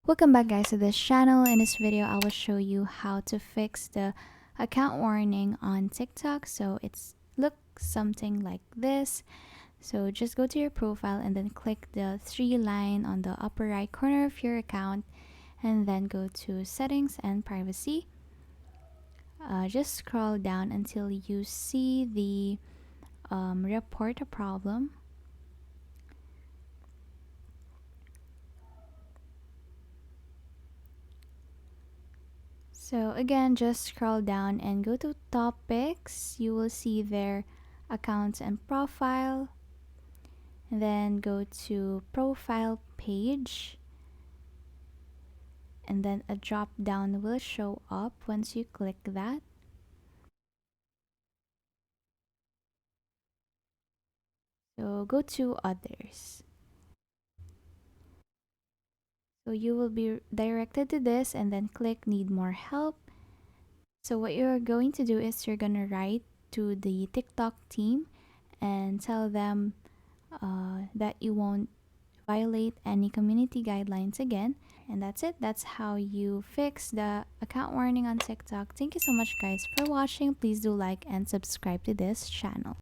Welcome back guys to this channel. In this video I will show you how to fix the account warning on TikTok. So it's looks something like this. So just go to your profile and then click the three line on the upper right corner of your account and then go to settings and privacy. Just scroll down until you see the report a problem. So again, just scroll down and go to topics. You will see their accounts and profile. And then go to profile page. And then a drop down will show up once you click that. So go to others. So you will be directed to this and then click need more help. So what you're going to do is you're gonna write to the TikTok team and tell them that you won't violate any community guidelines again. And that's it. That's how you fix the account warning on TikTok. Thank you so much guys for watching. Please do like and subscribe to this channel.